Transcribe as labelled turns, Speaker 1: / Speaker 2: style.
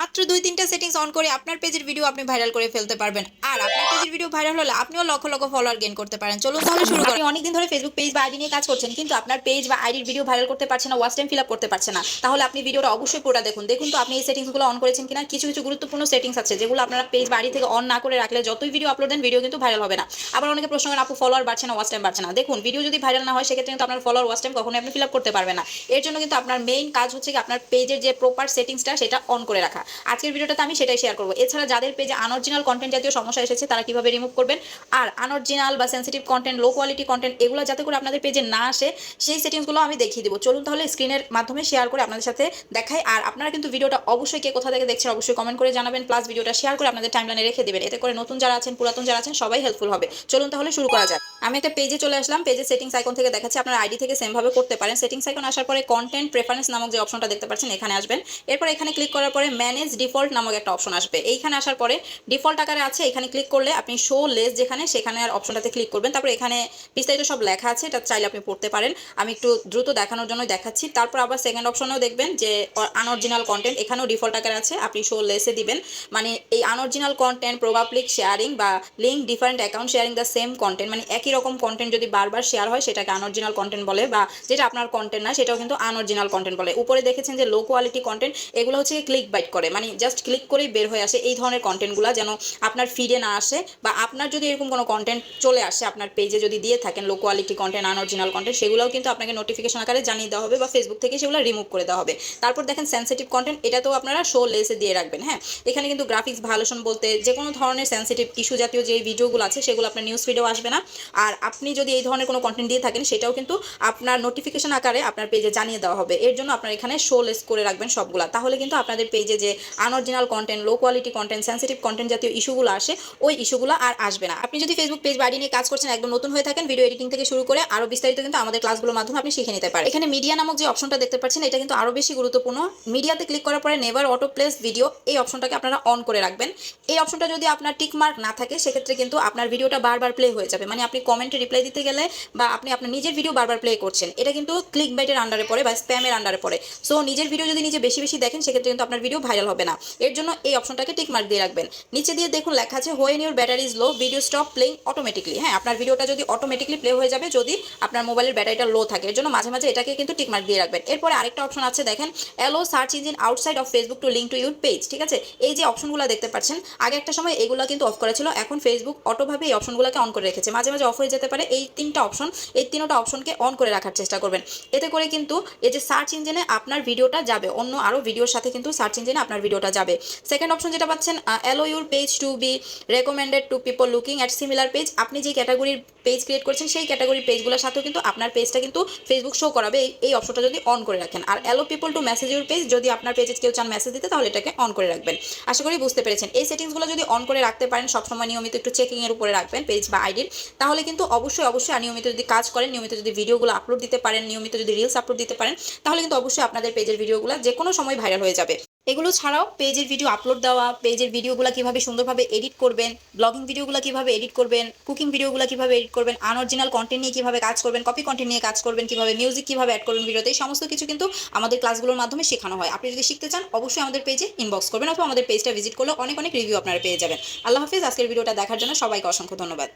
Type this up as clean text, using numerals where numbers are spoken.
Speaker 1: মাত্র ২-৩টা settings on করে আপনার পেজের ভিডিও আপনি ভাইরাল করে ফেলতে পারবেন। আর আপনার পেজের ভিডিও ভাইরাল হলে আপনিও লক্ষ, লক্ষ ফলোয়ার গেইন করতে পারেন। চলুন তাহলে শুরু করি। আপনি অনেকদিন ধরে Facebook পেজ বা আইডি নিয়ে কাজ করছেন, কিন্তু আপনার পেজ বা আইডির ভিডিও ভাইরাল করতে পারছেন না, ওয়াচ টাইম ফিল আপ করতে পারছেন না। তাহলে আপনি ভিডিওটা অবশ্যই পুরোটা দেখুন। দেখুন তো আপনি এই সেটিংসগুলো অন করেছেন কিনা। কিছু, কিছু গুরুত্বপূর্ণ সেটিংস আছে যেগুলো আপনারা পেজ বা আইডি থেকে অন না করে রাখলে যতই ভিডিও আপলোড দেন ভিডিও কিন্তু ভাইরাল হবে না। আবার অনেকে প্রশ্ন করেন, আপু ফলোয়ার বাড়ছে না, ওয়াচ টাইম বাড়ছে না। দেখুন, ভিডিও যদি ভাইরাল না হয় সেক্ষেত্রে কিন্তু আপনার ফলোয়ার ওয়াচ টাইম কখনোই আপনি ফিল আপ করতে পারবেন না। এর জন্য কিন্তু আপনার মেইন কাজ হচ্ছে কি আপনার পেজের যে প্রপার সেটিংসটা সেটা অন করে রাখা। আজকের ভিডিওটাতে আমি সেটাই শেয়ার করব। এছাড়া যাদের পেজে আনঅরিজিনাল কন্টেন্ট জাতীয় সমস্যা এসেছে তারা কিভাবে রিমুভ করবেন, আর আনঅরিজিনাল বা sensitive content, low quality content এগুলো যাতে করে আপনাদের পেজে না আসে সেই সেটিংসগুলো আমি দেখিয়ে দিব। চলুন তাহলে স্ক্রিনের মাধ্যমে শেয়ার করে আপনাদের সাথে দেখাই। আর আপনারা কিন্তু ভিডিওটা অবশ্যই কে কোথা থেকে দেখছেন অবশ্যই কমেন্ট করে জানাবেন, প্লাস ভিডিওটা শেয়ার করে আপনাদের টাইমলাইনে রেখে দিবেন। এতে করে নতুন যারা আছেন, পুরাতন যারা আছেন সবাই হেল্পফুল হবে। চলুন তাহলে শুরু করা যাক। আমি একটা পেজে চলে আসলাম। পেজের সেটিংস আইকন থেকে দেখাচ্ছি, আপনারা আইডি থেকে সেম ভাবে করতে পারেন। সেটিংস আইকন আসার পরে কন্টেন্ট প্রেফারেন্স নামক যে অপশনটা দেখতে পাচ্ছেন এখানে আসবেন। এরপর এখানে ক্লিক করার পরে ম্যানেজ ডিফল্ট নামক একটা অপশন আসবে। এইখানে আসার পরে ডিফল্ট আকারে আছে, এখানে ক্লিক করলে আপনি শো লেস যেখানে সেখানে আর অপশনটাতে ক্লিক করবেন। তারপর এখানে বিস্তারিত সব লেখা আছে, এটা চাইলে আপনি পড়তে পারেন। আমি একটু দ্রুত দেখানোর জন্য দেখাচ্ছি। তারপর আবার সেকেন্ড অপশনেও দেখবেন যে আনঅরিজিনাল কন্টেন্ট, এখানেও ডিফল্ট আকারে আছে, আপনি শো লেসে দিবেন। মানে এই আনঅরিজিনাল কন্টেন্ট, প্রবাবলিক শেয়ারিং বা link different account sharing the same content, মানে একই রকম কন্টেন্ট যদি বারবার শেয়ার হয় সেটাকে আনঅরিজিনাল কন্টেন্ট বলে, বা যেটা আপনার কন্টেন্ট না সেটাও কিন্তু আনঅরিজিনাল কন্টেন্ট বলে। উপরে দেখেছেন যে লো কোয়ালিটি কন্টেন্ট, এগুলো হচ্ছে ক্লিক বাইট করে, মানে জাস্ট ক্লিক করেই বের হয়ে আসে। এই ধরনের কন্টেন্টগুলো যেন আপনার ফিডে না আসে, বা আপনার যদি এরকম কোনো কন্টেন্ট চলে আসে আপনার পেজে যদি দিয়ে থাকেন low quality content, unoriginal content, সেগুলোও কিন্তু আপনাকে নোটিফিকেশন আকারে জানিয়ে দেওয়া হবে বা ফেসবুক থেকে সেগুলো রিমুভ করে দেওয়া হবে। তারপর দেখেন সেন্সিটিভ কন্টেন্ট, এটা তো আপনারা শো লেসে দিয়ে রাখবেন। হ্যাঁ, এখানে কিন্তু গ্রাফিক্স ভায়োলেশন বলতে যে কোনো ধরনের সেন্সিটিভ ইস্যু জাতীয় যে ভিডিওগুলো আছে সেগুলো আপনার নিউজ ফিডেও আসবে না। আর আপনি যদি এই ধরনের কোনো কন্টেন্ট দিয়ে থাকেন সেটাও কিন্তু আপনার নোটিফিকেশন আকারে আপনার পেজে জানিয়ে দেওয়া হবে। এর জন্য আপনার এখানে শো লেস করে রাখবেন সবগুলা। তাহলে কিন্তু আপনাদের পেজে যে unoriginal content, low quality content, sensitive content জাতীয় ইস্যুগুলো আসে ওই ইস্যুগুলো আর আসবে না। আপনি যদি ফেসবুক পেজ বাড়ি নিয়ে কাজ করছেন, একদম নতুন হয়ে থাকেন, ভিডিও এডিটিং থেকে শুরু করে আরো বিস্তারিত কিন্তু আমাদের ক্লাসগুলোর মাধ্যমে আপনি শিখে নিতে পারেন। এখানে মিডিয়া নামক যে অপশনটা দেখতে পাচ্ছেন এটা কিন্তু আরো বেশি গুরুত্বপূর্ণ। মিডিয়াতে ক্লিক করার পরে নেভার অটো প্লেস ভিডিও, এই অপশনটাকে আপনারা অন করে রাখবেন। এই অপশনটা যদি আপনার টিক মার্ক না থাকে সেক্ষেত্রে কিন্তু আপনার ভিডিওটা বারবার প্লে হয়ে যাবে। মানে আপনি কমেন্টে রিপ্লাই দিতে গেলে বা আপনি আপনার নিজের ভিডিও বারবার প্লে করছেন, এটা কিন্তু ক্লিক বাইটের আন্ডারে পড়ে বা স্প্যামের আন্ডারে পড়ে। সো নিজের ভিডিও যদি নিজে বেশি বেশি দেখেন সেক্ষেত্রে কিন্তু আপনার ভিডিও ভাইরাল হবে না। এর জন্য এই অপশনটাকে টিক মার্ক দিয়ে রাখবেন। নিচে দিয়ে দেখুন লেখা আছে when your battery is low video stop playing automatically. হ্যাঁ, আপনার ভিডিওটা যদি অটোমেটিকলি প্লে হয়ে যাবে যদি আপনার মোবাইলের ব্যাটারিটা লো থাকে। এর জন্য মাঝে মাঝে এটাকে কিন্তু টিক মার্ক দিয়ে রাখবেন। এরপরে আরেকটা অপশন আছে দেখেন, allow search engine outside of Facebook to link to your page. ঠিক আছে, এই যে অপশনগুলো দেখতে পাচ্ছেন আগে একটা সময় এগুলো কিন্তু অফ করা ছিল, এখন ফেসবুক অটোভাবে এই অপশনগুলোকে অন করে রেখেছে। মাঝে মাঝে অফ হয়ে যেতে পারে। এই তিনটা অপশন, এই তিনটা অপশনকে অন করে রাখার চেষ্টা করবেন। এতে করে কিন্তু এই যে সার্চ ইঞ্জিনে আপনার ভিডিওটা যাবে, অন্য আরও ভিডিওর সাথে কিন্তু সার্চ ইঞ্জিনে আপনার ভিডিওটা যাবে। সেকেন্ড অপশন যেটা পাচ্ছেন, allow your page to be recommended to people looking at similar page. আপনি যে ক্যাটাগরির পেজ ক্রিয়েট করছেন সেই ক্যাটাগরির পেজগুলোর সাথেও কিন্তু আপনার পেজটা কিন্তু ফেসবুক শো করাবে এই অপশনটা যদি অন করে রাখেন। আর allow people to message your page, যদি আপনার পেজে কেউ চান মেসেজ দিতে তাহলে এটাকে অন করে রাখবেন। আশা করি বুঝতে পেরেছেন। এই সেটিংসগুলো যদি অন করে রাখতে পারেন, সবসময় নিয়মিত একটু চেকিংয়ের উপরে রাখবেন পেজ বা আইডির, তাহলে কিন্তু অবশ্যই অবশ্যই নিয়মিত যদি কাজ করেন, নিয়মিত যদি ভিডিওগুলো আপলোড দিতে পারেন, নিয়মিত যদি রিলস আপলোড দিতে পারেন, তাহলে কিন্তু অবশ্যই আপনাদের পেজের ভিডিওগুলো যে কোনো সময় ভাইরাল হয়ে যাবে। এগুলো ছাড়াও পেজের ভিডিও আপলোড দেওয়া, পেজের ভিডিওগুলো কিভাবে সুন্দরভাবে এডিট করবেন, ব্লগিং ভিডিওগুলো কিভাবে এডিট করবেন, কুকিং ভিডিওগুলো কিভাবে এডিট করবেন, আনঅরিজিনাল কন্টেন্ট নিয়ে কিভাবে কাজ করবেন, কপি কন্টেন্ট নিয়ে কাজ করবেন, কিভাবে মিউজিক কিভাবে অ্যাড করবেন ভিডিওতে, এই সমস্ত কিছু কিন্তু আমাদের ক্লাসগুলোর মাধ্যমে শেখানো হয়। আপনি যদি শিখতে চান অবশ্যই আমাদের পেজে ইনবক্স করবেন, অথবা আমাদের পেজটা ভিজিট করলে অনেক অনেক রিভিউ আপনারা পেয়ে যাবেন। আল্লাহ হাফিজ। আজকের ভিডিওটা দেখার জন্য সবাইকে অসংখ্য ধন্যবাদ।